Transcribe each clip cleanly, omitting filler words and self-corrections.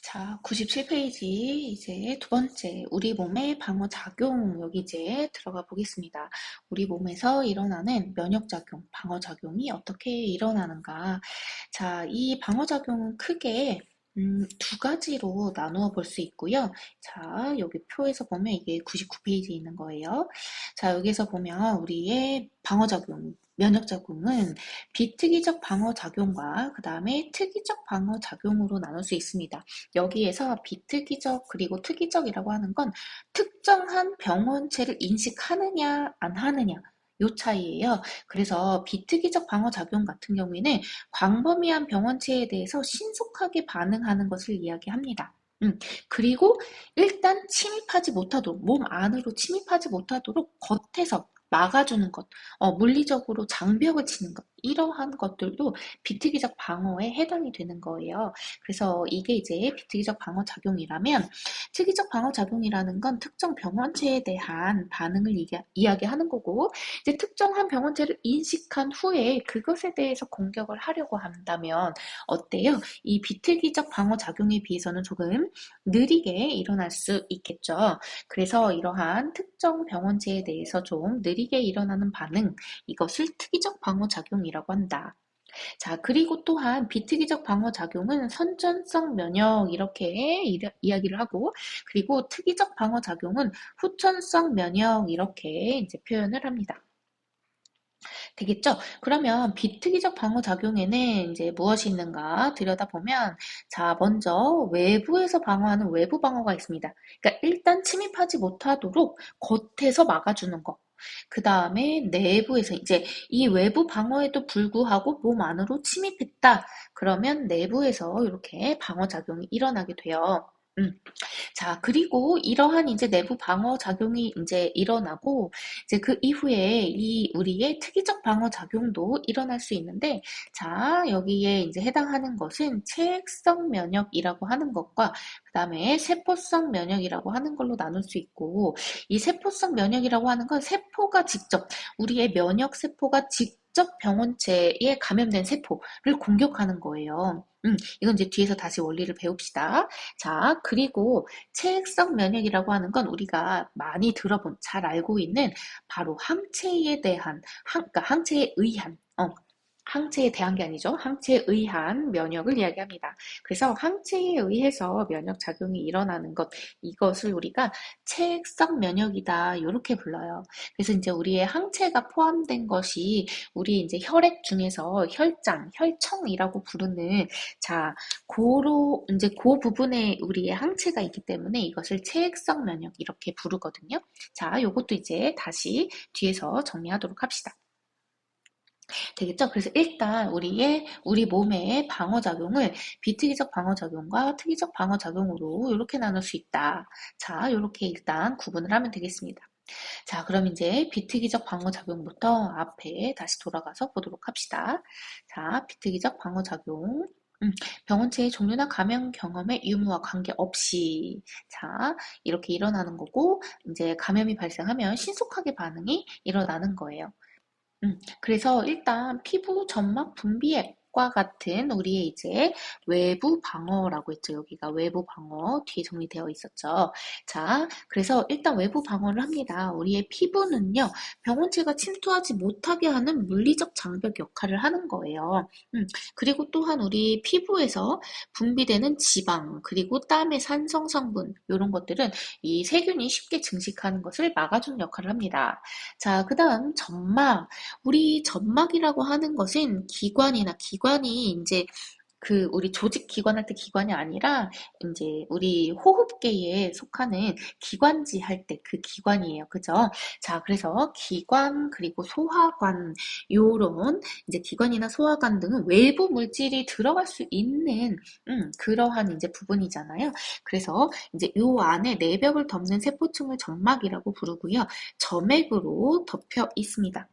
자, 97페이지 이제 두 번째, 우리 몸의 방어작용 여기 이제 들어가 보겠습니다. 우리 몸에서 일어나는 면역작용, 방어작용이 어떻게 일어나는가. 자, 이 방어작용은 크게 두 가지로 나누어 볼 수 있고요. 자, 여기 표에서 보면 이게 99페이지에 있는 거예요. 자, 여기서 보면 우리의 방어작용, 면역작용은 비특이적 방어작용과 그 다음에 특이적 방어작용으로 나눌 수 있습니다. 여기에서 비특이적 그리고 특이적이라고 하는 건 특정한 병원체를 인식하느냐 안 하느냐 요 차이예요. 그래서 비특이적 방어작용 같은 경우에는 광범위한 병원체에 대해서 신속하게 반응하는 것을 이야기합니다. 그리고 일단 침입하지 못하도록, 몸 안으로 침입하지 못하도록 겉에서 막아주는 것, 물리적으로 장벽을 치는 것, 이러한 것들도 비특이적 방어에 해당이 되는 거예요. 그래서 이게 이제 비특이적 방어 작용이라면 특이적 방어 작용이라는 건 특정 병원체에 대한 반응을 이야기하는 거고 이제 특정한 병원체를 인식한 후에 그것에 대해서 공격을 하려고 한다면 어때요? 이 비특이적 방어 작용에 비해서는 조금 느리게 일어날 수 있겠죠. 그래서 이러한 특정 병원체에 대해서 좀 느리게 일어나는 반응, 이것을 특이적 방어 작용이라고 한다. 자, 그리고 또한 비특이적 방어작용은 선천성 면역 이렇게 이야기를 하고, 그리고 특이적 방어작용은 후천성 면역 이렇게 이제 표현을 합니다. 되겠죠? 그러면 비특이적 방어작용에는 이제 무엇이 있는가 들여다보면, 자, 먼저 외부에서 방어하는 외부 방어가 있습니다. 그러니까 일단 침입하지 못하도록 겉에서 막아주는 거. 그 다음에 내부에서 이제 이 외부 방어에도 불구하고 몸 안으로 침입했다. 그러면 내부에서 이렇게 방어작용이 일어나게 돼요. 음. 자, 그리고 이러한 이제 내부 방어 작용이 이제 일어나고, 이제 그 이후에 이 우리의 특이적 방어 작용도 일어날 수 있는데, 자, 여기에 이제 해당하는 것은 체액성 면역이라고 하는 것과, 그 다음에 세포성 면역이라고 하는 걸로 나눌 수 있고, 이 세포성 면역이라고 하는 건 세포가 직접, 우리의 면역 세포가 직접 병원체에 감염된 세포를 공격하는 거예요. 이건 이제 뒤에서 다시 원리를 배웁시다. 자, 그리고 체액성 면역이라고 하는 건 우리가 많이 들어본, 잘 알고 있는 바로 항체에 대한, 그러니까 항체에 의한, 항체에 대한 게 아니죠. 항체에 의한 면역을 이야기합니다. 그래서 항체에 의해서 면역 작용이 일어나는 것, 이것을 우리가 체액성 면역이다, 이렇게 불러요. 그래서 이제 우리의 항체가 포함된 것이 우리 이제 혈액 중에서 혈장, 혈청이라고 부르는 자, 고로 이제 그 부분에 우리의 항체가 있기 때문에 이것을 체액성 면역 이렇게 부르거든요. 자, 요것도 이제 다시 뒤에서 정리하도록 합시다. 되겠죠? 그래서 일단 우리 몸의 방어작용을 비특이적 방어작용과 특이적 방어작용으로 이렇게 나눌 수 있다. 자, 이렇게 일단 구분을 하면 되겠습니다. 자, 그럼 이제 비특이적 방어작용부터 앞에 다시 돌아가서 보도록 합시다. 자, 비특이적 방어작용. 병원체의 종류나 감염 경험의 유무와 관계없이, 자, 이렇게 일어나는 거고, 이제 감염이 발생하면 신속하게 반응이 일어나는 거예요. 그래서 일단 피부 점막 분비액과 같은 우리의 이제 외부 방어라고 했죠. 여기가 외부 방어 뒤에 정리되어 있었죠. 자, 그래서 일단 외부 방어를 합니다. 우리의 피부는요, 병원체가 침투하지 못하게 하는 물리적 장벽 역할을 하는 거예요. 그리고 또한 우리 피부에서 분비되는 지방, 그리고 땀의 산성 성분, 이런 것들은 이 세균이 쉽게 증식하는 것을 막아주는 역할을 합니다. 자, 그 다음 점막. 우리 점막이라고 하는 것은 기관이 이제 우리 조직 기관 할 때 기관이 아니라 이제 우리 호흡계에 속하는 기관지 할 때 그 기관이에요. 그죠? 자, 그래서 기관 그리고 소화관 요런 이제 기관이나 소화관 등은 외부 물질이 들어갈 수 있는 그러한 이제 부분이잖아요. 그래서 이제 요 안에 내벽을 덮는 세포층을 점막이라고 부르고요. 점액으로 덮여 있습니다.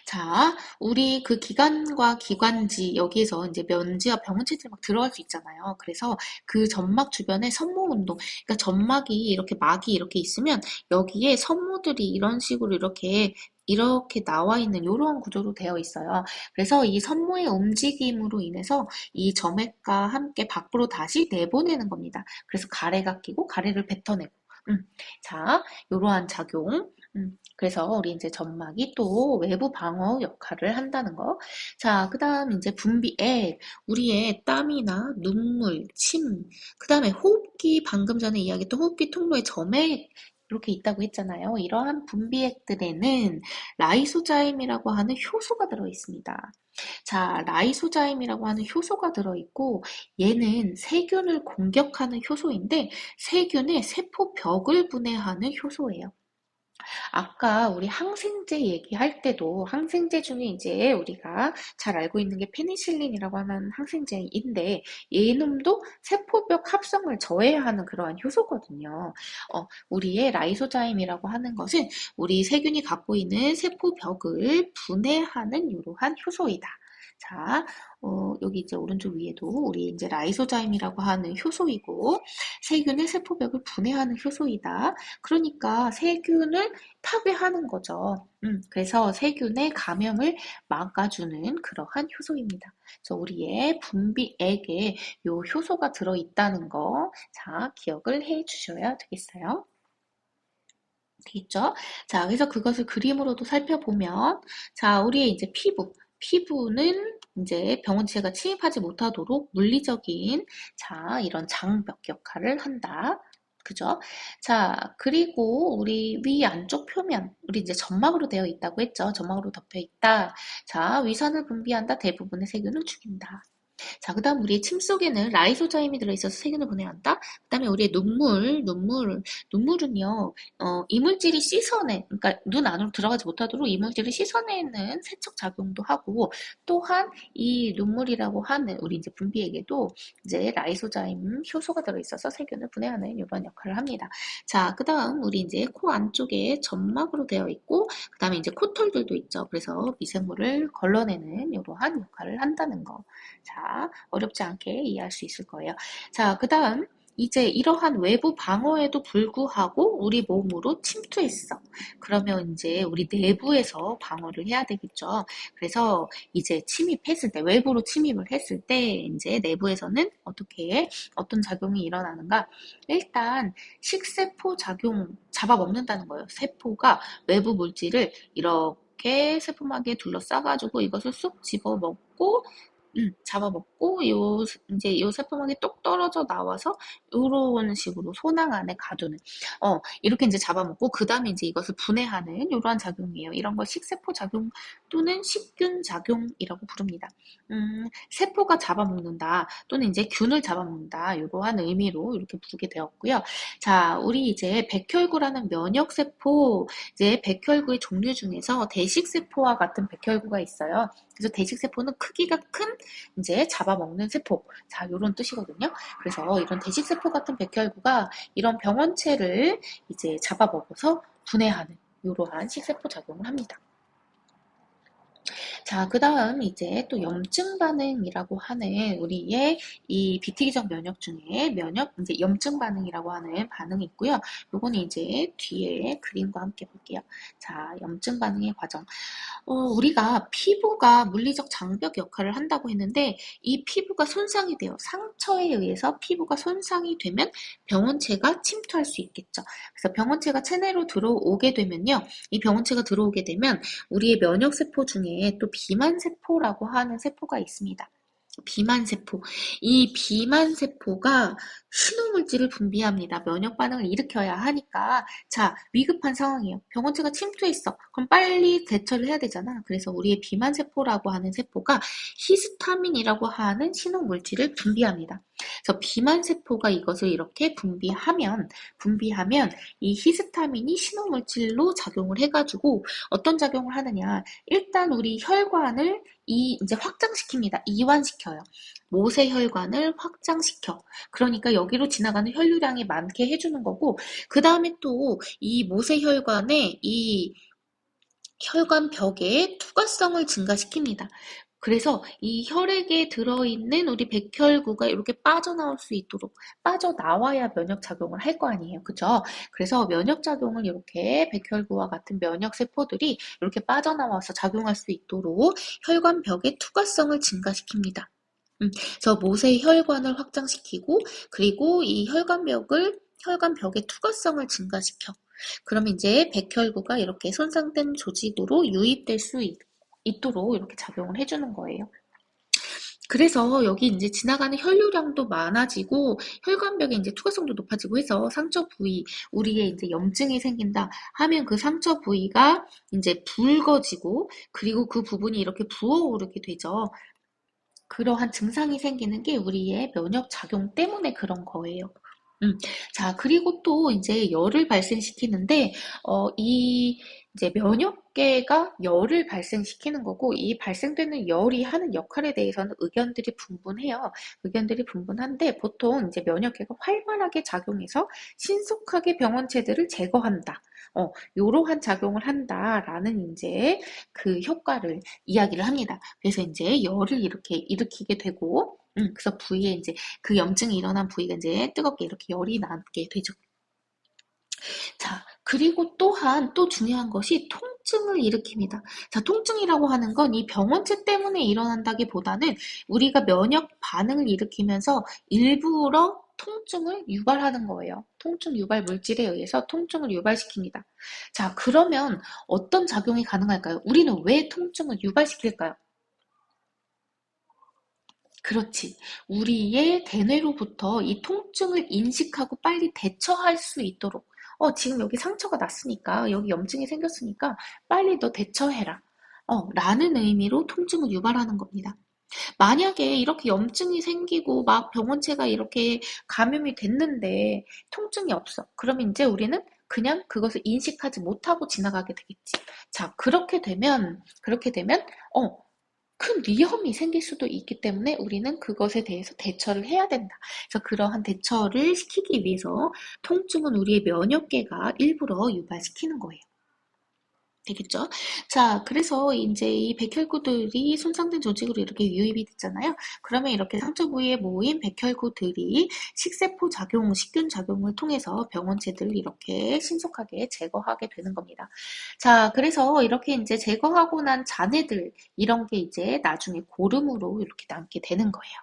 자, 우리 그 기관과 기관지 여기에서 이제 면지와 병원체들이 막 들어갈 수 있잖아요. 그래서 그 점막 주변에 섬모 운동, 그러니까 점막이 이렇게 막이 이렇게 있으면 여기에 섬모들이 이런 식으로 이렇게 이렇게 나와 있는 이러한 구조로 되어 있어요. 그래서 이 선모의 움직임으로 인해서 이 점액과 함께 밖으로 다시 내보내는 겁니다. 그래서 가래가 끼고 가래를 뱉어내고. 자, 이러한 작용. 그래서 우리 이제 점막이 또 외부 방어 역할을 한다는 거. 자, 그 다음 이제 분비액. 우리의 땀이나 눈물, 침, 그 다음에 호흡기, 방금 전에 이야기했던 호흡기 통로에 점액, 이렇게 있다고 했잖아요. 이러한 분비액들에는 라이소자임이라고 하는 효소가 들어 있습니다. 자, 라이소자임이라고 하는 효소가 들어있고 얘는 세균을 공격하는 효소인데 세균의 세포벽을 분해하는 효소예요. 아까 우리 항생제 얘기할 때도 항생제 중에 이제 우리가 잘 알고 있는 게 페니실린이라고 하는 항생제인데 얘놈도 세포벽 합성을 저해하는 그러한 효소거든요. 우리의 라이소자임이라고 하는 것은 우리 세균이 갖고 있는 세포벽을 분해하는 이러한 효소이다. 자, 여기 이제 오른쪽 위에도 우리 이제 라이소자임이라고 하는 효소이고 세균의 세포벽을 분해하는 효소이다. 그러니까 세균을 파괴하는 거죠. 그래서 세균의 감염을 막아주는 그러한 효소입니다. 그래서 우리의 분비액에 요 효소가 들어있다는 거, 자, 기억을 해 주셔야 되겠어요. 되겠죠? 자, 그래서 그것을 그림으로도 살펴보면, 자, 우리의 이제 피부는 이제 병원체가 침입하지 못하도록 물리적인, 자, 이런 장벽 역할을 한다. 그죠? 자, 그리고 우리 위 안쪽 표면, 우리 이제 점막으로 되어 있다고 했죠? 점막으로 덮여 있다. 자, 위산을 분비한다. 대부분의 세균을 죽인다. 자, 그 다음 우리의 침 속에는 라이소자임이 들어있어서 세균을 분해한다. 그 다음에 우리의 눈물은요, 이물질이 씻어내, 그러니까 눈 안으로 들어가지 못하도록 이물질을 씻어내는 세척 작용도 하고, 또한 이 눈물이라고 하는 우리 이제 분비액에도 이제 라이소자임 효소가 들어있어서 세균을 분해하는 이런 역할을 합니다. 자, 그 다음 우리 이제 코 안쪽에 점막으로 되어 있고, 그 다음에 이제 코털들도 있죠. 그래서 미생물을 걸러내는 이러한 역할을 한다는 거. 자, 어렵지 않게 이해할 수 있을 거예요. 자, 그 다음 이제 이러한 외부 방어에도 불구하고 우리 몸으로 침투했어. 그러면 이제 우리 내부에서 방어를 해야 되겠죠. 그래서 이제 침입했을 때, 외부로 침입을 했을 때 이제 내부에서는 어떤 작용이 일어나는가? 일단 식세포 작용 잡아먹는다는 거예요. 세포가 외부 물질을 이렇게 세포막에 둘러싸가지고 이것을 쑥 집어먹고 잡아먹고 이제 요 세포막이 똑 떨어져 나와서 요런 식으로 소낭 안에 가두는 이렇게 이제 잡아먹고 그 다음에 이제 이것을 분해하는 이러한 작용이에요. 이런 걸 식세포 작용 또는 식균 작용이라고 부릅니다. 세포가 잡아먹는다 또는 이제 균을 잡아먹는다 이러한 의미로 이렇게 부르게 되었고요. 자, 우리 이제 백혈구라는 면역세포 이제 백혈구의 종류 중에서 대식세포와 같은 백혈구가 있어요. 그래서 대식세포는 크기가 큰 이제 잡아먹는 세포. 자, 요런 뜻이거든요. 그래서 이런 대식세포 같은 백혈구가 이런 병원체를 이제 잡아먹어서 분해하는 이러한 식세포 작용을 합니다. 자, 그 다음 이제 또 염증 반응이라고 하는 우리의 이 비특이적 면역 중에 이제 염증 반응이라고 하는 반응이 있고요. 요거는 이제 뒤에 그림과 함께 볼게요. 자, 염증 반응의 과정. 우리가 피부가 물리적 장벽 역할을 한다고 했는데 이 피부가 손상이 돼요. 상처에 의해서 피부가 손상이 되면 병원체가 침투할 수 있겠죠. 그래서 병원체가 체내로 들어오게 되면요. 이 병원체가 들어오게 되면 우리의 면역세포 중에 또 비만세포라고 하는 세포가 있습니다. 비만세포. 이 비만세포가 신호물질을 분비합니다. 면역 반응을 일으켜야 하니까. 자, 위급한 상황이에요. 병원체가 침투했어. 그럼 빨리 대처를 해야 되잖아. 그래서 우리의 비만세포라고 하는 세포가 히스타민이라고 하는 신호물질을 분비합니다. 그래서 비만세포가 이것을 이렇게 분비하면 이 히스타민이 신호물질로 작용을 해가지고 어떤 작용을 하느냐. 일단 우리 혈관을 이제 확장시킵니다. 이완시켜요. 모세혈관을 확장시켜. 그러니까 여기로 지나가는 혈류량이 많게 해주는 거고, 그 다음에 또 이 모세혈관의 이 혈관 벽의 투과성을 증가시킵니다. 그래서 이 혈액에 들어있는 우리 백혈구가 이렇게 빠져나올 수 있도록 빠져나와야 면역작용을 할 거 아니에요. 그죠? 그래서 면역작용을 이렇게 백혈구와 같은 면역세포들이 이렇게 빠져나와서 작용할 수 있도록 혈관벽의 투과성을 증가시킵니다. 그래서 모세의 혈관을 확장시키고 그리고 이 혈관벽의 투과성을 증가시켜. 그러면 이제 백혈구가 이렇게 손상된 조직으로 유입될 수 있도록 이렇게 작용을 해주는 거예요. 그래서 여기 이제 지나가는 혈류량도 많아지고 혈관벽의 이제 투과성도 높아지고 해서 상처 부위, 우리의 이제 염증이 생긴다 하면 그 상처 부위가 이제 붉어지고 그리고 그 부분이 이렇게 부어오르게 되죠. 그러한 증상이 생기는 게 우리의 면역 작용 때문에 그런 거예요. 자, 그리고 또 이제 열을 발생시키는데, 이 이제 면역계가 열을 발생시키는 거고, 이 발생되는 열이 하는 역할에 대해서는 의견들이 분분해요. 의견들이 분분한데, 보통 이제 면역계가 활발하게 작용해서 신속하게 병원체들을 제거한다. 요러한 작용을 한다라는 이제 그 효과를 이야기를 합니다. 그래서 이제 열을 이렇게 일으키게 되고, 그래서 부위에 이제 그 염증이 일어난 부위가 이제 뜨겁게 이렇게 열이 나게 되죠. 자, 그리고 또한 또 중요한 것이 통증을 일으킵니다. 자, 통증이라고 하는 건 이 병원체 때문에 일어난다기보다는 우리가 면역 반응을 일으키면서 일부러 통증을 유발하는 거예요. 통증 유발 물질에 의해서 통증을 유발시킵니다. 자, 그러면 어떤 작용이 가능할까요? 우리는 왜 통증을 유발시킬까요? 그렇지. 우리의 대뇌로부터 이 통증을 인식하고 빨리 대처할 수 있도록, 지금 여기 상처가 났으니까, 여기 염증이 생겼으니까, 빨리 너 대처해라. 라는 의미로 통증을 유발하는 겁니다. 만약에 이렇게 염증이 생기고 막 병원체가 이렇게 감염이 됐는데 통증이 없어. 그러면 이제 우리는 그냥 그것을 인식하지 못하고 지나가게 되겠지. 자, 그렇게 되면, 어, 큰 위험이 생길 수도 있기 때문에 우리는 그것에 대해서 대처를 해야 된다. 그래서 그러한 대처를 시키기 위해서 통증은 우리의 면역계가 일부러 유발시키는 거예요. 되겠죠? 자, 그래서 이제 이 백혈구들이 손상된 조직으로 이렇게 유입이 됐잖아요. 그러면 이렇게 상처 부위에 모인 백혈구들이 식세포 작용, 식균 작용을 통해서 병원체들을 이렇게 신속하게 제거하게 되는 겁니다. 자, 그래서 이렇게 이제 제거하고 난 잔해들, 이런 게 이제 나중에 고름으로 이렇게 남게 되는 거예요.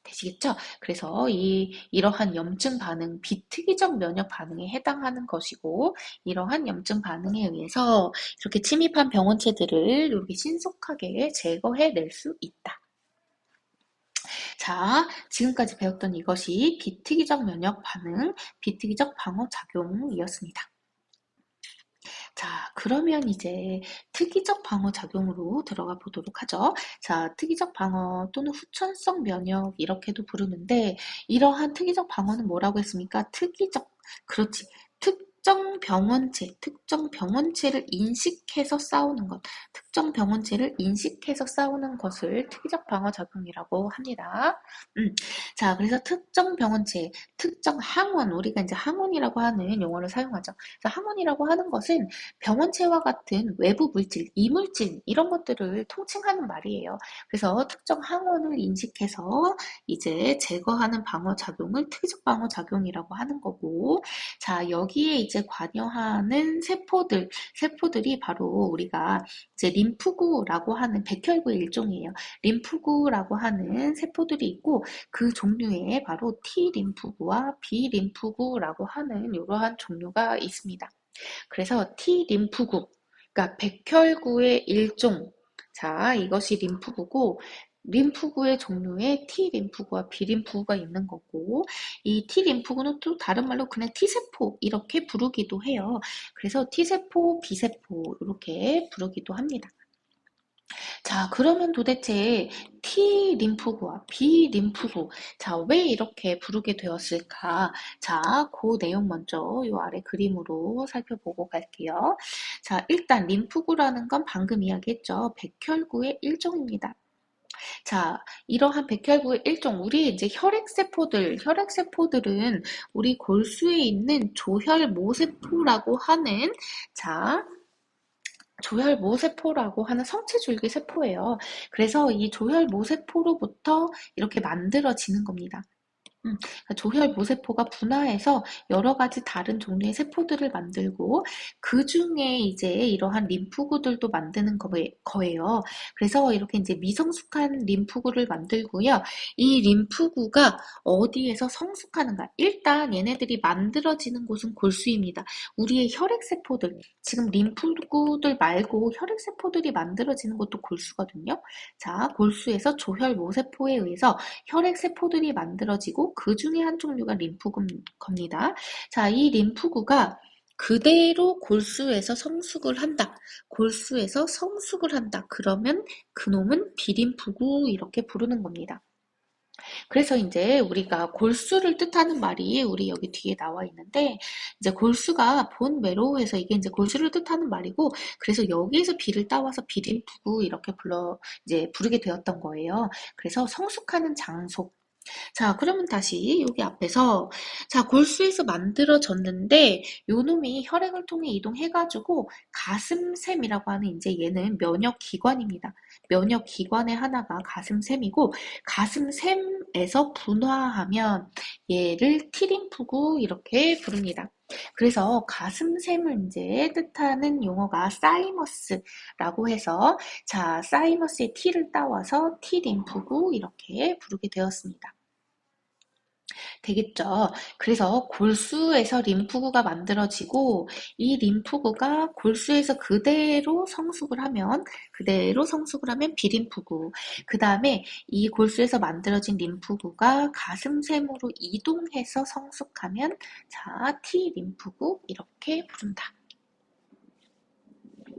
되시겠죠? 그래서 이러한 염증 반응, 비특이적 면역 반응에 해당하는 것이고, 이러한 염증 반응에 의해서 이렇게 침입한 병원체들을 이렇게 신속하게 제거해낼 수 있다. 자, 지금까지 배웠던 이것이 비특이적 면역 반응, 비특이적 방어 작용이었습니다. 자, 그러면 이제 특이적 방어 작용으로 들어가 보도록 하죠. 자, 특이적 방어 또는 후천성 면역 이렇게도 부르는데 이러한 특이적 방어는 뭐라고 했습니까? 그렇지. 특정 병원체를 인식해서 싸우는 것, 특정 병원체를 인식해서 싸우는 것을 특이적 방어 작용이라고 합니다. 자, 그래서 특정 병원체, 특정 항원, 우리가 이제 항원이라고 하는 용어를 사용하죠. 그래서 항원이라고 하는 것은 병원체와 같은 외부 물질, 이물질 이런 것들을 통칭하는 말이에요. 그래서 특정 항원을 인식해서 이제 제거하는 방어 작용을 특이적 방어 작용이라고 하는 거고, 자, 여기에 이제 관여하는 세포들이 바로 우리가 이제 림프구라고 하는 백혈구의 일종이에요. 림프구라고 하는 세포들이 있고 그 종류에 바로 T 림프구와 B 림프구라고 하는 이러한 종류가 있습니다. 그래서 T 림프구, 그러니까 백혈구의 일종. 자, 이것이 림프구고, 림프구의 종류에 T 림프구와 B 림프구가 있는 거고, 이 T 림프구는 또 다른 말로 그냥 T세포 이렇게 부르기도 해요. 그래서 T세포, B세포 이렇게 부르기도 합니다. 자, 그러면 도대체 T 림프구와 B 림프구, 자, 왜 이렇게 부르게 되었을까? 자, 그 내용 먼저 요 아래 그림으로 살펴보고 갈게요. 자, 일단 림프구라는 건 방금 이야기했죠. 백혈구의 일종입니다. 자, 이러한 백혈구의 일종, 우리 이제 혈액세포들은 우리 골수에 있는 조혈모세포라고 하는, 자, 조혈모세포라고 하는 성체줄기 세포예요. 그래서 이 조혈모세포로부터 이렇게 만들어지는 겁니다. 그러니까 조혈모세포가 분화해서 여러 가지 다른 종류의 세포들을 만들고 그 중에 이제 이러한 림프구들도 만드는 거예요. 그래서 이렇게 이제 미성숙한 림프구를 만들고요. 이 림프구가 어디에서 성숙하는가? 일단 얘네들이 만들어지는 곳은 골수입니다. 우리의 혈액세포들, 지금 림프구들 말고 혈액세포들이 만들어지는 곳도 골수거든요. 자, 골수에서 조혈모세포에 의해서 혈액세포들이 만들어지고 그 중에 한 종류가 림프구입니다. 자, 이 림프구가 그대로 골수에서 성숙을 한다. 골수에서 성숙을 한다. 그러면 그놈은 비림프구 이렇게 부르는 겁니다. 그래서 이제 우리가 골수를 뜻하는 말이 우리 여기 뒤에 나와 있는데 이제 골수가 본메로 해서 이게 이제 골수를 뜻하는 말이고 그래서 여기에서 비를 따와서 비림프구 이렇게 이제 부르게 되었던 거예요. 그래서 성숙하는 장소. 자, 그러면 다시 여기 앞에서 자, 골수에서 만들어졌는데 요놈이 혈액을 통해 이동해가지고 가슴샘이라고 하는 이제 얘는 면역기관입니다. 면역기관의 하나가 가슴샘이고 가슴샘에서 분화하면 얘를 티림프구 이렇게 부릅니다. 그래서 가슴샘을 이제 뜻하는 용어가 사이머스라고 해서 자, 사이머스의 T를 따와서 티림프구 이렇게 부르게 되었습니다. 되겠죠. 그래서 골수에서 림프구가 만들어지고 이 림프구가 골수에서 그대로 성숙을 하면 비림프구. 그 다음에 이 골수에서 만들어진 림프구가 가슴샘으로 이동해서 성숙하면 자, T림프구 이렇게 부른다.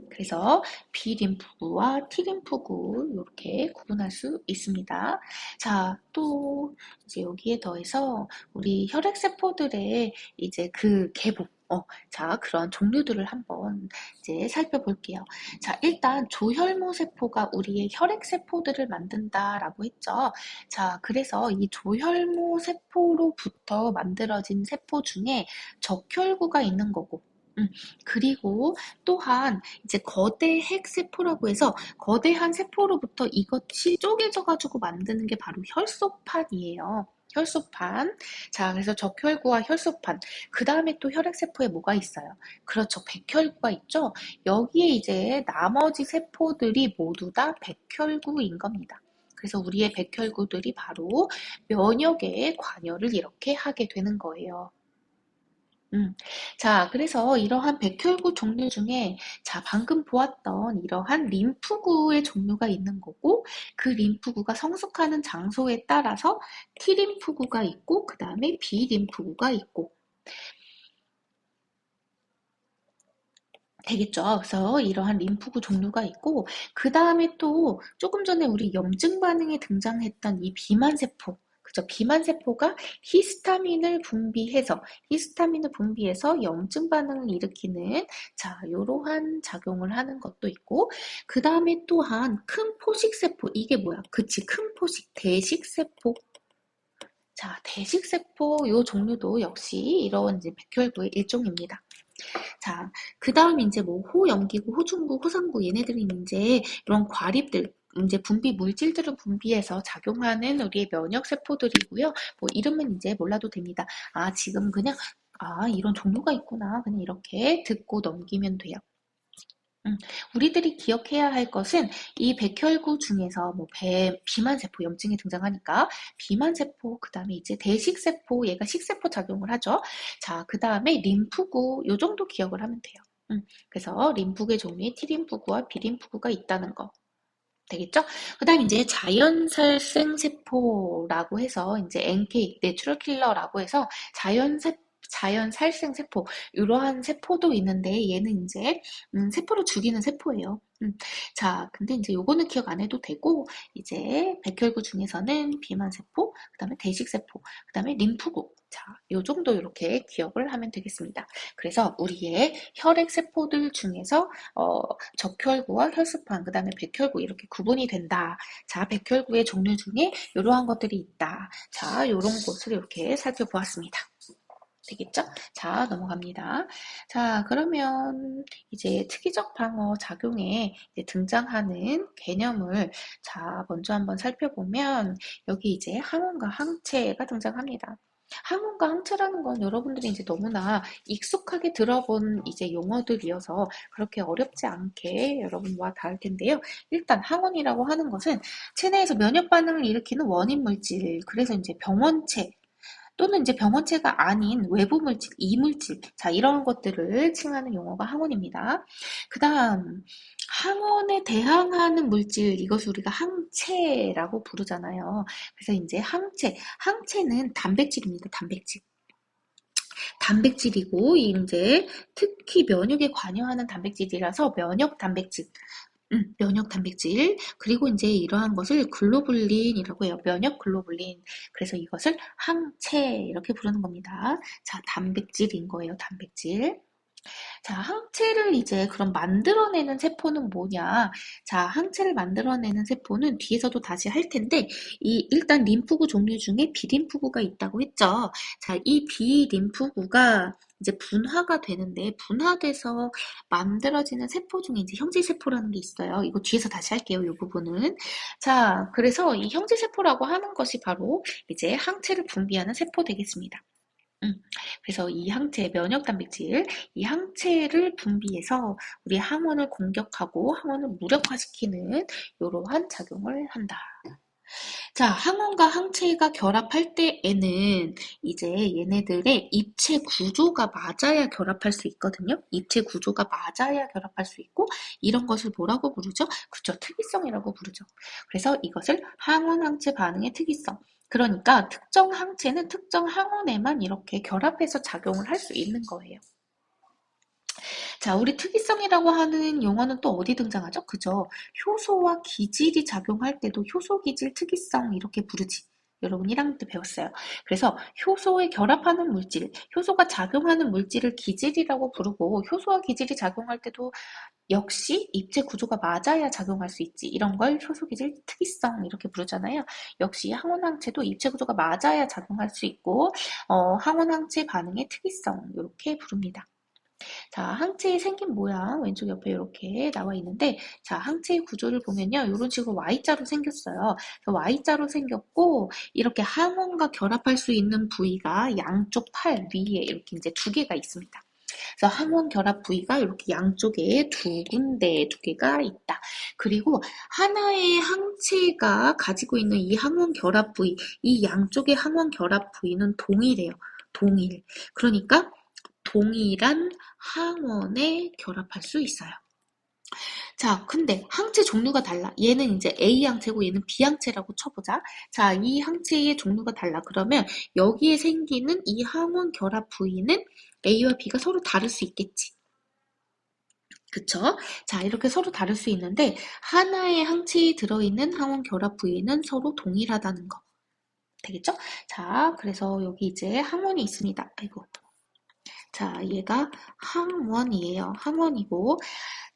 그래서 B림프구와 T림프구 이렇게 구분할 수 있습니다. 자, 또 이제 여기에 더해서 우리 혈액세포들의 이제 그 개복, 자, 그런 종류들을 한번 이제 살펴볼게요. 자, 일단 조혈모세포가 우리의 혈액세포들을 만든다라고 했죠. 자, 그래서 이 조혈모세포로부터 만들어진 세포 중에 적혈구가 있는 거고, 그리고 또한 이제 거대 핵세포라고 해서 거대한 세포로부터 이것이 쪼개져 가지고 만드는 게 바로 혈소판이에요. 혈소판. 자, 그래서 적혈구와 혈소판. 그 다음에 또 혈액세포에 뭐가 있어요? 그렇죠. 백혈구가 있죠? 여기에 이제 나머지 세포들이 모두 다 백혈구인 겁니다. 그래서 우리의 백혈구들이 바로 면역에 관여를 이렇게 하게 되는 거예요. 자, 그래서 이러한 백혈구 종류 중에, 자, 방금 보았던 이러한 림프구의 종류가 있는 거고, 그 림프구가 성숙하는 장소에 따라서 T림프구가 있고, 그 다음에 B림프구가 있고, 되겠죠. 그래서 이러한 림프구 종류가 있고, 그 다음에 또 조금 전에 우리 염증 반응에 등장했던 이 비만세포, 그죠? 비만세포가 히스타민을 분비해서 염증 반응을 일으키는, 자, 이러한 작용을 하는 것도 있고, 그 다음에 또한 큰 포식세포, 이게 뭐야? 그치, 큰 포식, 대식세포. 자, 대식세포 요 종류도 역시 이런 이제 백혈구의 일종입니다. 자, 그 다음 이제 뭐 호염기구, 호중구, 호상구 얘네들이 이제 이런 과립들 이제 분비 물질들을 분비해서 작용하는 우리의 면역 세포들이고요. 뭐 이름은 이제 몰라도 됩니다. 아, 지금 그냥 이런 종류가 있구나. 그냥 이렇게 듣고 넘기면 돼요. 우리들이 기억해야 할 것은 이 백혈구 중에서 뭐 비만세포 염증이 등장하니까 비만세포 그 다음에 이제 대식세포 얘가 식세포 작용을 하죠. 자, 그 다음에 림프구 요 정도 기억을 하면 돼요. 그래서 림프구의 종류에 T림프구와 B림프구가 있다는 거. 되겠죠? 그 다음에 이제 자연살생세포라고 해서 이제 NK, 내추럴 킬러라고 해서 자연 살생 세포 이러한 세포도 있는데 얘는 이제 세포를 죽이는 세포예요. 자, 근데 이제 요거는 기억 안 해도 되고 이제 백혈구 중에서는 비만 세포, 그다음에 대식 세포, 그다음에 림프구. 자, 요 정도 이렇게 기억을 하면 되겠습니다. 그래서 우리의 혈액 세포들 중에서 적혈구와 혈소판, 그다음에 백혈구 이렇게 구분이 된다. 자, 백혈구의 종류 중에 이러한 것들이 있다. 자, 요런 것을 이렇게 살펴보았습니다. 되겠죠? 자, 넘어갑니다. 자, 그러면 이제 특이적 방어 작용에 이제 등장하는 개념을 자, 먼저 한번 살펴보면 여기 이제 항원과 항체가 등장합니다. 항원과 항체라는 건 여러분들이 이제 너무나 익숙하게 들어본 이제 용어들이어서 그렇게 어렵지 않게 여러분과 닿을 텐데요. 일단 항원이라고 하는 것은 체내에서 면역 반응을 일으키는 원인 물질, 그래서 이제 병원체 또는 이제 병원체가 아닌 외부 물질, 이물질, 자, 이런 것들을 칭하는 용어가 항원입니다. 그 다음, 항원에 대항하는 물질, 이것을 우리가 항체라고 부르잖아요. 그래서 이제 항체는 단백질입니다. 단백질이고, 이제 특히 면역에 관여하는 단백질이라서 면역 단백질, 면역 단백질. 그리고 이제 이러한 것을 글로불린이라고 해요. 면역 글로불린. 그래서 이것을 항체 이렇게 부르는 겁니다. 자, 단백질인 거예요. 단백질. 자, 항체를 이제 그럼 만들어내는 세포는 뭐냐? 자, 항체를 만들어내는 세포는 뒤에서도 다시 할 텐데, 일단 림프구 종류 중에 비림프구가 있다고 했죠. 자, 이 비림프구가 이제 분화가 되는데, 분화돼서 만들어지는 세포 중에 이제 형제세포라는 게 있어요. 이거 뒤에서 다시 할게요, 이 부분은. 자, 그래서 이 형제세포라고 하는 것이 바로 이제 항체를 분비하는 세포 되겠습니다. 그래서 이 항체, 면역 단백질, 이 항체를 분비해서 우리 항원을 공격하고 항원을 무력화시키는 이러한 작용을 한다. 자, 항원과 항체가 결합할 때에는 이제 얘네들의 입체 구조가 맞아야 결합할 수 있거든요. 입체 구조가 맞아야 결합할 수 있고 이런 것을 뭐라고 부르죠? 그렇죠. 특이성이라고 부르죠. 그래서 이것을 항원 항체 반응의 특이성. 그러니까 특정 항체는 특정 항원에만 이렇게 결합해서 작용을 할 수 있는 거예요. 자, 우리 특이성이라고 하는 용어는 또 어디 등장하죠? 그죠? 효소와 기질이 작용할 때도 효소, 기질, 특이성 이렇게 부르지. 여러분 1학년 때 배웠어요. 그래서 효소에 결합하는 물질, 효소가 작용하는 물질을 기질이라고 부르고 효소와 기질이 작용할 때도 역시 입체 구조가 맞아야 작용할 수 있지. 이런 걸 효소, 기질, 특이성 이렇게 부르잖아요. 역시 항원 항체도 입체 구조가 맞아야 작용할 수 있고 항원 항체 반응의 특이성 이렇게 부릅니다. 자, 항체의 생긴 모양 왼쪽 옆에 이렇게 나와 있는데 자, 항체의 구조를 보면요. 이런 식으로 Y자로 생겼어요. Y자로 생겼고 이렇게 항원과 결합할 수 있는 부위가 양쪽 팔 위에 이렇게 이제 두 개가 있습니다. 그래서 항원 결합 부위가 이렇게 양쪽에 두 군데, 두 개가 있다. 그리고 하나의 항체가 가지고 있는 이 항원 결합 부위, 이 양쪽의 항원 결합 부위는 동일해요. 동일. 그러니까 동일한 항원에 결합할 수 있어요. 자, 근데 항체 종류가 달라. 얘는 이제 A 항체고 얘는 B 항체라고 쳐보자. 자, 이 항체의 종류가 달라. 그러면 여기에 생기는 이 항원 결합 부위는 A와 B가 서로 다를 수 있겠지. 그쵸? 자, 이렇게 서로 다를 수 있는데 하나의 항체에 들어있는 항원 결합 부위는 서로 동일하다는 거. 되겠죠? 자, 그래서 여기 이제 항원이 있습니다. 아이고. 자, 얘가 항원이에요. 항원이고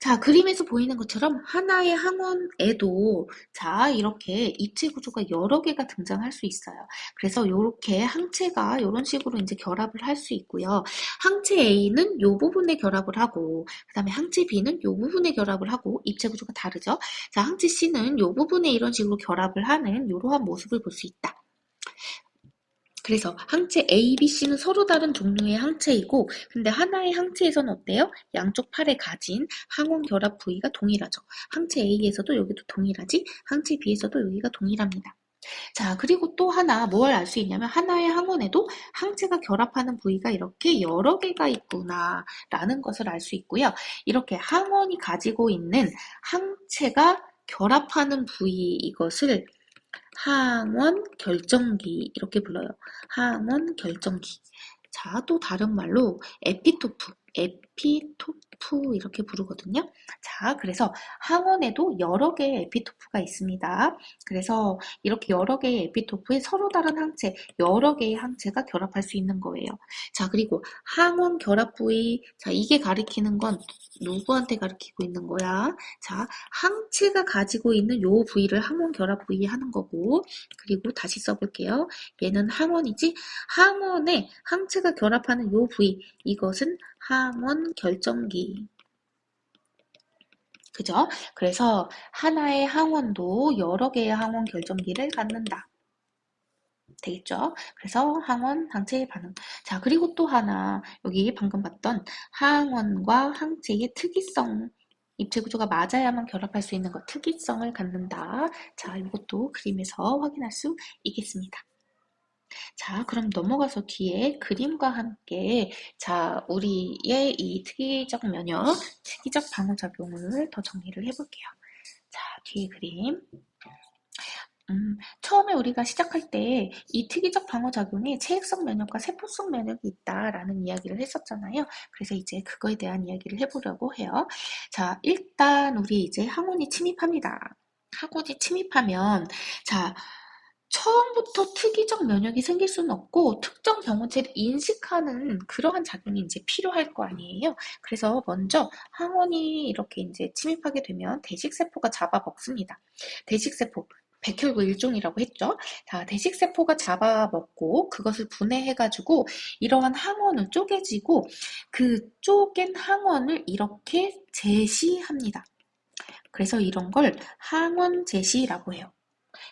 자, 그림에서 보이는 것처럼 하나의 항원에도 자, 이렇게 입체 구조가 여러 개가 등장할 수 있어요. 그래서 이렇게 항체가 이런 식으로 이제 결합을 할 수 있고요. 항체 A는 이 부분에 결합을 하고 그다음에 항체 B는 이 부분에 결합을 하고 입체 구조가 다르죠. 자, 항체 C는 이 부분에 이런 식으로 결합을 하는 이러한 모습을 볼 수 있다. 그래서 항체 A, B, C는 서로 다른 종류의 항체이고 근데 하나의 항체에서는 어때요? 양쪽 팔에 가진 항원 결합 부위가 동일하죠. 항체 A에서도 여기도 동일하지 항체 B에서도 여기가 동일합니다. 자, 그리고 또 하나 뭘 알 수 있냐면 하나의 항원에도 항체가 결합하는 부위가 이렇게 여러 개가 있구나 라는 것을 알 수 있고요. 이렇게 항원이 가지고 있는 항체가 결합하는 부위 이것을 항원 결정기 이렇게 불러요. 항원 결정기. 자, 또 다른 말로 에피토프, 에피토프 이렇게 부르거든요. 자, 그래서 항원에도 여러 개의 에피토프가 있습니다. 그래서 이렇게 여러 개의 에피토프에 서로 다른 항체, 여러 개의 항체가 결합할 수 있는 거예요. 자, 그리고 항원 결합 부위, 자, 이게 가리키는 건 누구한테 가리키고 있는 거야? 자, 항체가 가지고 있는 요 부위를 항원 결합 부위 하는 거고, 그리고 다시 써볼게요. 얘는 항원이지? 항원에 항체가 결합하는 요 부위, 이것은 항원 결정기. 그죠? 그래서 하나의 항원도 여러 개의 항원 결정기를 갖는다. 되겠죠? 그래서 항원, 항체의 반응. 자, 그리고 또 하나, 여기 방금 봤던 항원과 항체의 특이성. 입체 구조가 맞아야만 결합할 수 있는 것, 특이성을 갖는다. 자, 이것도 그림에서 확인할 수 있겠습니다. 자, 그럼 넘어가서 뒤에 그림과 함께 자, 우리의 이 특이적 면역, 특이적 방어작용을 더 정리를 해볼게요. 자, 뒤에 그림. 처음에 우리가 시작할 때 이 특이적 방어작용에 체액성 면역과 세포성 면역이 있다라는 이야기를 했었잖아요. 그래서 이제 그거에 대한 이야기를 해보려고 해요. 자, 일단 우리 이제 항원이 침입합니다. 항원이 침입하면 자, 처음부터 특이적 면역이 생길 수는 없고 특정 병원체를 인식하는 그러한 작용이 이제 필요할 거 아니에요. 그래서 먼저 항원이 이렇게 이제 침입하게 되면 대식세포가 잡아먹습니다. 대식세포, 백혈구 일종이라고 했죠. 자, 대식세포가 잡아먹고 그것을 분해해가지고 이러한 항원을 쪼개지고 그 쪼갠 항원을 이렇게 제시합니다. 그래서 이런 걸 항원 제시라고 해요.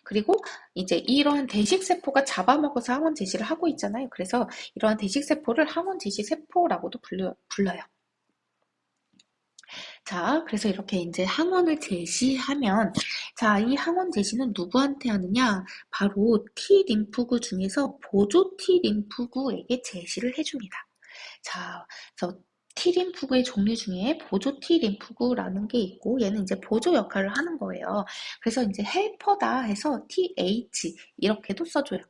그리고 이제 이러한 대식세포가 잡아먹어서 항원 제시를 하고 있잖아요. 그래서 이러한 대식세포를 항원 제시 세포라고도 불러요. 자, 그래서 이렇게 이제 항원을 제시하면, 자, 이 항원 제시는 누구한테 하느냐? 바로 T 림프구 중에서 보조 T 림프구에게 제시를 해줍니다. 자, 그래서 T 림프구의 종류 중에 보조 T 림프구라는 게 있고, 얘는 이제 보조 역할을 하는 거예요. 그래서 이제 헬퍼다 해서 TH 이렇게도 써줘요.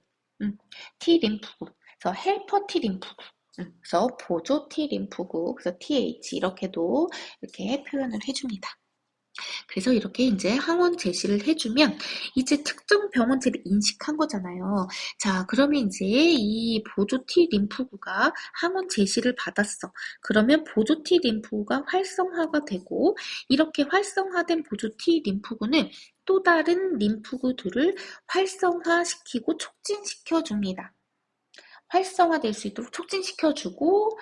T 림프구. 그래서 헬퍼 T 림프구. 그래서 보조 T 림프구. 그래서 TH 이렇게도 이렇게 표현을 해줍니다. 그래서 이렇게 이제 항원 제시를 해주면 이제 특정 병원체를 인식한 거잖아요. 자, 그러면 이제 이 보조 T 림프구가 항원 제시를 받았어. 그러면 보조 T 림프구가 활성화가 되고 이렇게 활성화된 보조 T 림프구는 또 다른 림프구들을 활성화시키고 촉진시켜줍니다. 활성화될 수 있도록 촉진시켜주고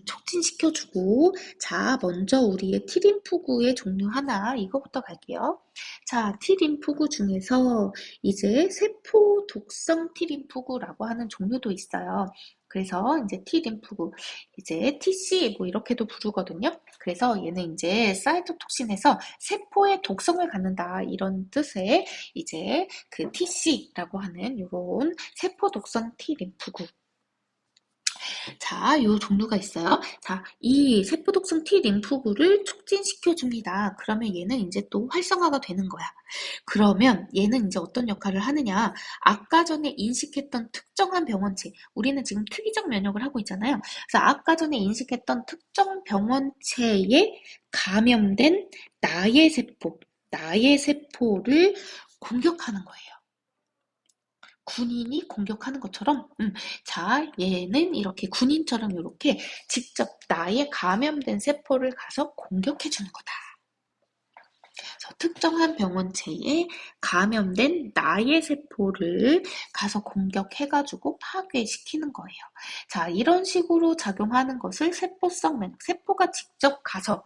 촉진시켜주고 자 먼저 우리의 T림프구의 종류 하나 이거부터 갈게요. 자 T림프구 중에서 이제 세포 독성 T림프구라고 하는 종류도 있어요. 그래서 이제 T림프구 이제 TC 뭐 이렇게도 부르거든요. 그래서 얘는 이제 사이토톡신에서 세포의 독성을 갖는다 이런 뜻의 이제 그 TC라고 하는 이런 세포 독성 T림프구 자, 요 종류가 있어요. 자, 이 세포독성 T 림프구를 촉진시켜줍니다. 그러면 얘는 이제 또 활성화가 되는 거야. 그러면 얘는 이제 어떤 역할을 하느냐. 아까 전에 인식했던 특정한 병원체, 우리는 지금 특이적 면역을 하고 있잖아요. 그래서 아까 전에 인식했던 특정 병원체에 감염된 나의 세포를 공격하는 거예요. 군인이 공격하는 것처럼 자 얘는 이렇게 군인처럼 이렇게 직접 나의 감염된 세포를 가서 공격해 주는 거다. 그래서 특정한 병원체에 감염된 나의 세포를 가서 공격해가지고 파괴시키는 거예요. 자 이런 식으로 작용하는 것을 세포성 면역, 세포가 직접 가서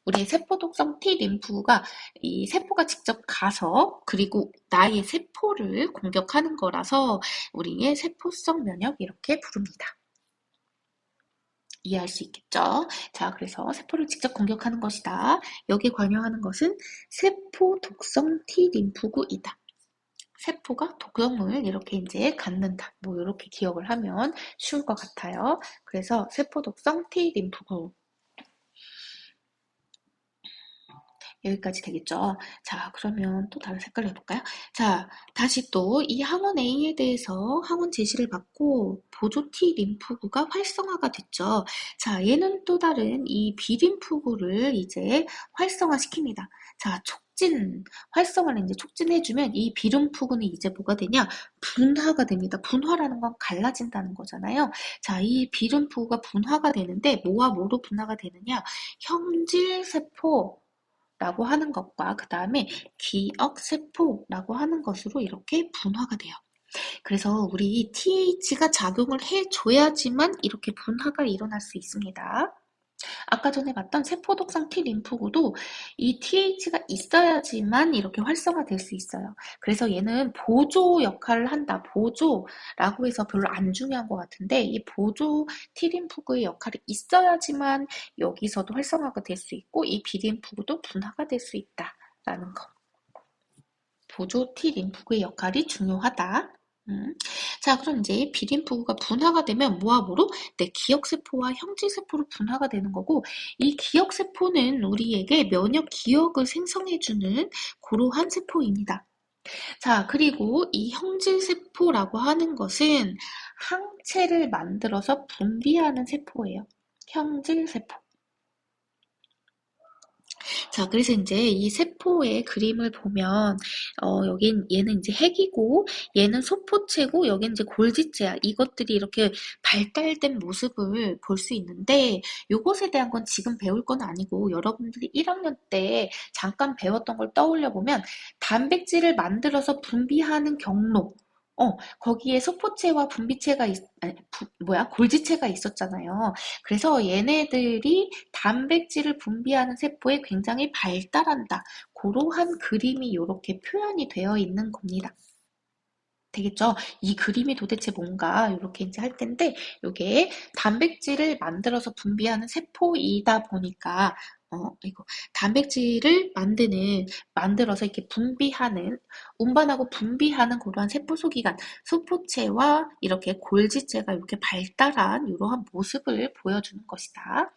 우리의 세포 독성 T 림프가 이 세포가 직접 가서 그리고 나의 세포를 공격하는 거라서 우리의 세포성 면역 이렇게 부릅니다. 이해할 수 있겠죠? 자, 그래서 세포를 직접 공격하는 것이다. 여기에 관여하는 것은 세포 독성 T 림프구이다. 세포가 독성을 이렇게 이제 갖는다. 뭐 이렇게 기억을 하면 쉬울 것 같아요. 그래서 세포 독성 T 림프구 여기까지 되겠죠? 자, 그러면 또 다른 색깔로 해볼까요? 자, 다시 또 이 항원 A에 대해서 항원 제시를 받고 보조 T 림프구가 활성화가 됐죠. 자, 얘는 또 다른 이 B 림프구를 이제 활성화시킵니다. 자, 활성화를 이제 촉진해주면 이 B 림프구는 이제 뭐가 되냐? 분화가 됩니다. 분화라는 건 갈라진다는 거잖아요. 자, 이 B 림프구가 분화가 되는데 뭐와 뭐로 분화가 되느냐? 형질세포 라고 하는 것과 그 다음에 기억세포라고 하는 것으로 이렇게 분화가 돼요. 그래서 우리 TH가 작용을 해줘야지만 이렇게 분화가 일어날 수 있습니다. 아까 전에 봤던 세포독성 T 림프구도 이 TH가 있어야지만 이렇게 활성화될 수 있어요. 그래서 얘는 보조 역할을 한다. 보조라고 해서 별로 안 중요한 것 같은데 이 보조 T 림프구의 역할이 있어야지만 여기서도 활성화가 될 수 있고 이 B 림프구도 분화가 될 수 있다라는 거. 보조 T 림프구의 역할이 중요하다. 자, 그럼 이제 비림프구가 분화가 되면 뭐와 뭐로? 네, 기억세포와 형질세포로 분화가 되는 거고 이 기억세포는 우리에게 면역 기억을 생성해주는 그러한 세포입니다. 자, 그리고 이 형질세포라고 하는 것은 항체를 만들어서 분비하는 세포예요. 형질세포. 자, 그래서 이제 이 세포의 그림을 보면, 얘는 이제 핵이고, 얘는 소포체고, 여기는 이제 골지체야. 이것들이 이렇게 발달된 모습을 볼 수 있는데, 요것에 대한 건 지금 배울 건 아니고, 여러분들이 1학년 때 잠깐 배웠던 걸 떠올려 보면, 단백질을 만들어서 분비하는 경로, 거기에 소포체와 골지체가 있었잖아요. 그래서 얘네들이 단백질을 분비하는 세포에 굉장히 발달한다. 그러한 그림이 이렇게 표현이 되어 있는 겁니다. 되겠죠? 이 그림이 도대체 뭔가 이렇게 이제 할 텐데 이게 단백질을 만들어서 분비하는 세포이다 보니까 이거 단백질을 만들어서 이렇게 분비하는 운반하고 분비하는 그러한 세포 소기관 소포체와 이렇게 골지체가 이렇게 발달한 이러한 모습을 보여주는 것이다.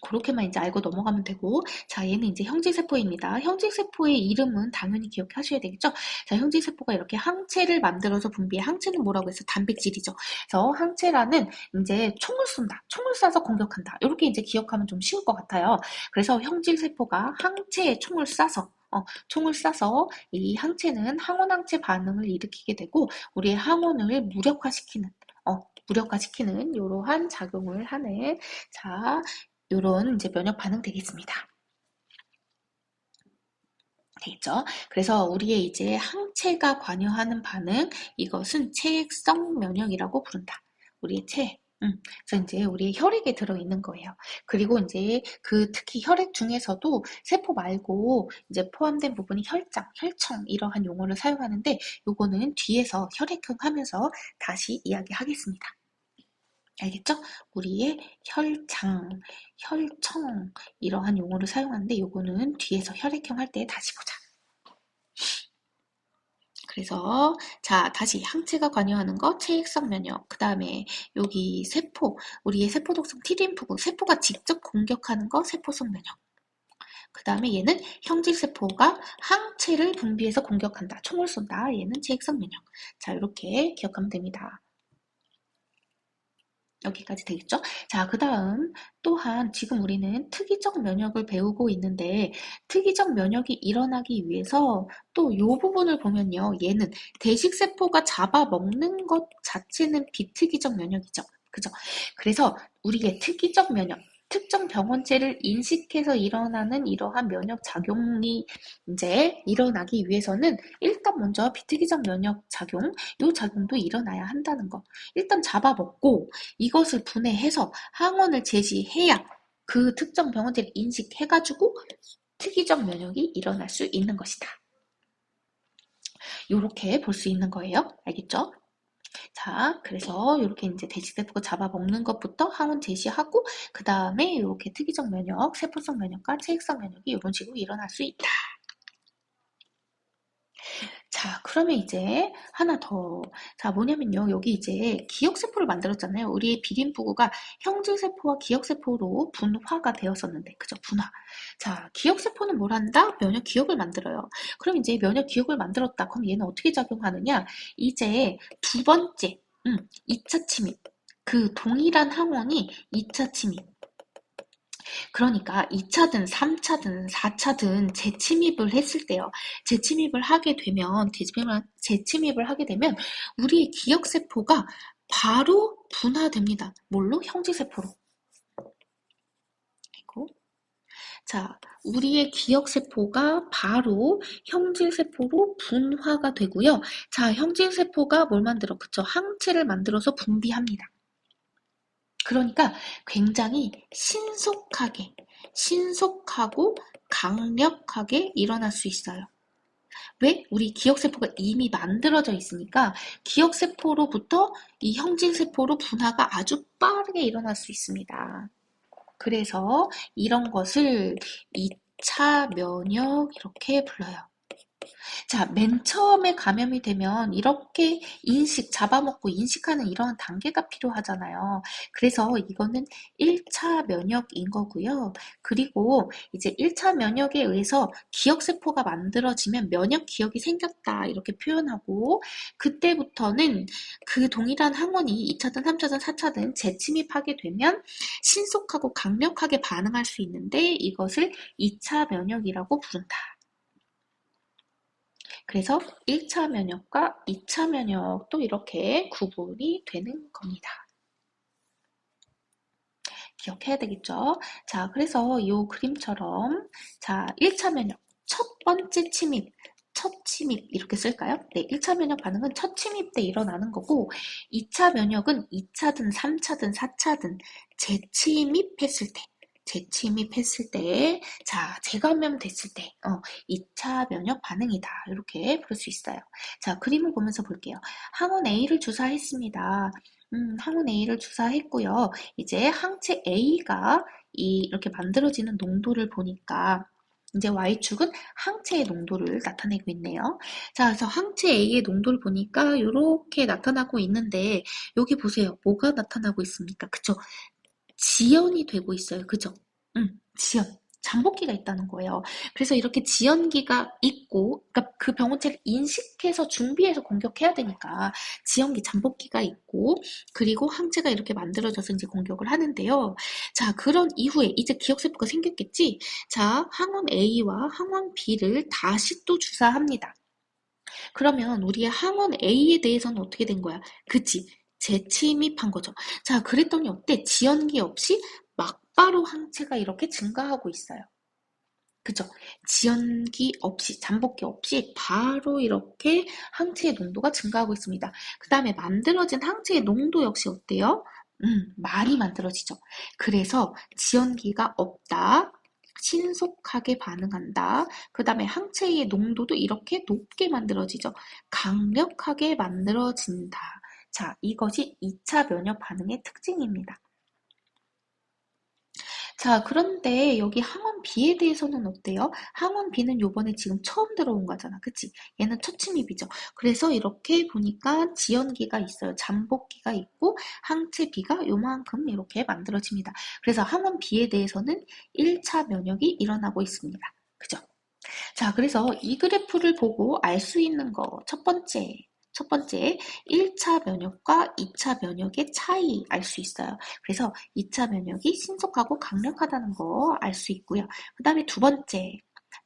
그렇게만 이제 알고 넘어가면 되고, 자, 얘는 이제 형질세포입니다. 형질세포의 이름은 당연히 기억하셔야 되겠죠? 자, 형질세포가 이렇게 항체를 만들어서 분비해. 항체는 뭐라고 해서 단백질이죠. 그래서 항체라는 이제 총을 쏜다. 총을 쏴서 공격한다. 이렇게 이제 기억하면 좀 쉬울 것 같아요. 그래서 형질세포가 항체에 총을 쏴서 이 항체는 항원항체 반응을 일으키게 되고, 우리의 항원을 무력화시키는 이러한 작용을 하는 자, 요런 이제 면역 반응 되겠습니다. 되겠죠? 그래서 우리의 이제 항체가 관여하는 반응, 이것은 체액성 면역이라고 부른다. 우리의 체. 그래서 이제 우리의 혈액에 들어있는 거예요. 그리고 이제 특히 혈액 중에서도 세포 말고 이제 포함된 부분이 혈청 이러한 용어를 사용하는데 요거는 뒤에서 혈액형 하면서 다시 이야기하겠습니다. 알겠죠? 우리의 혈청 이러한 용어를 사용하는데 요거는 뒤에서 혈액형 할 때 다시 보자. 그래서 자 다시 항체가 관여하는 거 체액성 면역 그 다음에 여기 세포 우리의 세포독성 T림프구 세포가 직접 공격하는 거 세포성 면역 그 다음에 얘는 형질세포가 항체를 분비해서 공격한다 총을 쏜다 얘는 체액성 면역 자 이렇게 기억하면 됩니다. 여기까지 되겠죠? 자, 그 다음 또한 지금 우리는 특이적 면역을 배우고 있는데 특이적 면역이 일어나기 위해서 또 이 부분을 보면요. 얘는 대식세포가 잡아먹는 것 자체는 비특이적 면역이죠. 그죠? 그래서 우리의 특이적 면역, 특정 병원체를 인식해서 일어나는 이러한 면역 작용이 이제 일어나기 위해서는 일단 먼저 비특이적 면역 작용, 이 작용도 일어나야 한다는 거. 일단 잡아먹고 이것을 분해해서 항원을 제시해야 그 특정 병원체를 인식해가지고 특이적 면역이 일어날 수 있는 것이다. 이렇게 볼 수 있는 거예요. 알겠죠? 자, 그래서 이렇게 이제 대식세포가 잡아먹는 것부터 항원 제시하고 그 다음에 이렇게 특이적 면역, 세포성 면역과 체액성 면역이 이런 식으로 일어날 수 있다. 자, 자, 그러면 이제 하나 더. 자, 뭐냐면요. 여기 이제 기억세포를 만들었잖아요. 우리의 비림부구가 형질세포와 기억세포로 분화가 되었었는데, 그죠? 분화. 자, 기억세포는 뭘 한다? 면역 기억을 만들어요. 그럼 이제 면역 기억을 만들었다. 그럼 얘는 어떻게 작용하느냐? 이제 두 번째, 2차 침입. 그 동일한 항원이 2차 침입. 그러니까 2차든 3차든 4차든 재침입을 했을 때요. 재침입을 하게 되면 우리의 기억세포가 바로 분화됩니다. 뭘로? 형질세포로. 그리고 자, 우리의 기억세포가 바로 형질세포로 분화가 되고요. 자, 형질세포가 뭘 만들어? 그쵸? 항체를 만들어서 분비합니다. 그러니까 굉장히 신속하고 강력하게 일어날 수 있어요. 왜? 우리 기억세포가 이미 만들어져 있으니까 기억세포로부터 이 형질세포로 분화가 아주 빠르게 일어날 수 있습니다. 그래서 이런 것을 2차 면역 이렇게 불러요. 자, 맨 처음에 감염이 되면 이렇게 잡아먹고 인식하는 이런 단계가 필요하잖아요. 그래서 이거는 1차 면역인 거고요. 그리고 이제 1차 면역에 의해서 기억세포가 만들어지면 면역 기억이 생겼다 이렇게 표현하고 그때부터는 그 동일한 항원이 2차든 3차든 4차든 재침입하게 되면 신속하고 강력하게 반응할 수 있는데 이것을 2차 면역이라고 부른다. 그래서 1차 면역과 2차 면역도 이렇게 구분이 되는 겁니다. 기억해야 되겠죠? 자, 그래서 이 그림처럼 자, 1차 면역, 첫 번째 침입, 첫 침입 이렇게 쓸까요? 네, 1차 면역 반응은 첫 침입 때 일어나는 거고 2차 면역은 2차든 3차든 4차든 재침입했을 때, 자, 재감염 됐을 때, 2차 면역 반응이다. 이렇게 볼 수 있어요. 자, 그림을 보면서 볼게요. 항원 A를 주사했습니다. 항원 A를 주사했고요. 이제 항체 A가 이렇게 만들어지는 농도를 보니까 이제 Y축은 항체의 농도를 나타내고 있네요. 자, 그래서 항체 A의 농도를 보니까 이렇게 나타나고 있는데 여기 보세요. 뭐가 나타나고 있습니까? 그쵸? 지연이 되고 있어요. 그죠? 지연. 잠복기가 있다는 거예요. 그래서 이렇게 지연기가 있고, 그러니까 그 병원체를 인식해서 준비해서 공격해야 되니까 지연기, 잠복기가 있고, 그리고 항체가 이렇게 만들어져서 이제 공격을 하는데요. 자, 그런 이후에 이제 기억세포가 생겼겠지? 자, 항원 A와 항원 B를 다시 또 주사합니다. 그러면 우리의 항원 A에 대해서는 어떻게 된 거야? 그치? 재침입한 거죠. 자, 그랬더니 어때? 지연기 없이 막바로 항체가 이렇게 증가하고 있어요. 그죠? 지연기 없이, 잠복기 없이 바로 이렇게 항체의 농도가 증가하고 있습니다. 그 다음에 만들어진 항체의 농도 역시 어때요? 많이 만들어지죠. 그래서 지연기가 없다. 신속하게 반응한다. 그 다음에 항체의 농도도 이렇게 높게 만들어지죠. 강력하게 만들어진다. 자, 이것이 2차 면역 반응의 특징입니다. 자, 그런데 여기 항원 B에 대해서는 어때요? 항원 B는 요번에 지금 처음 들어온 거잖아. 그치? 얘는 첫 침입이죠. 그래서 이렇게 보니까 지연기가 있어요. 잠복기가 있고 항체 B가 요만큼 이렇게 만들어집니다. 그래서 항원 B에 대해서는 1차 면역이 일어나고 있습니다. 그죠? 자, 그래서 이 그래프를 보고 알 수 있는 거, 첫 번째, 1차 면역과 2차 면역의 차이 알 수 있어요. 그래서 2차 면역이 신속하고 강력하다는 거 알 수 있고요. 그 다음에 두 번째,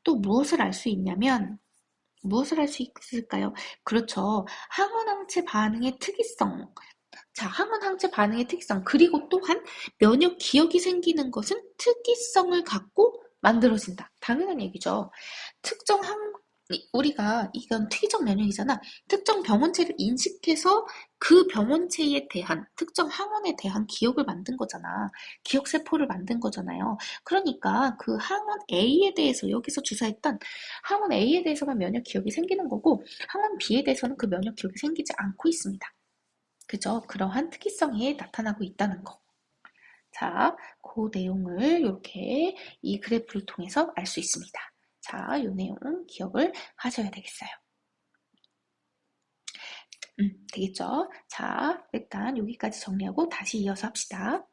또 무엇을 알 수 있냐면, 무엇을 알 수 있을까요? 그렇죠. 항원항체 반응의 특이성. 자, 항원항체 반응의 특이성. 그리고 또한 면역 기억이 생기는 것은 특이성을 갖고 만들어진다. 당연한 얘기죠. 특정 항, 우리가 이건 특이적 면역이잖아. 특정 병원체를 인식해서 그 병원체에 대한 특정 항원에 대한 기억을 만든 거잖아. 기억세포를 만든 거잖아요. 그러니까 그 항원 A에 대해서 여기서 주사했던 항원 A에 대해서만 면역 기억이 생기는 거고 항원 B에 대해서는 그 면역 기억이 생기지 않고 있습니다. 그죠? 그러한 특이성이 나타나고 있다는 거. 자, 그 내용을 이렇게 이 그래프를 통해서 알 수 있습니다. 자, 이 내용 기억을 하셔야 되겠어요. 되겠죠? 자, 일단 여기까지 정리하고 다시 이어서 합시다.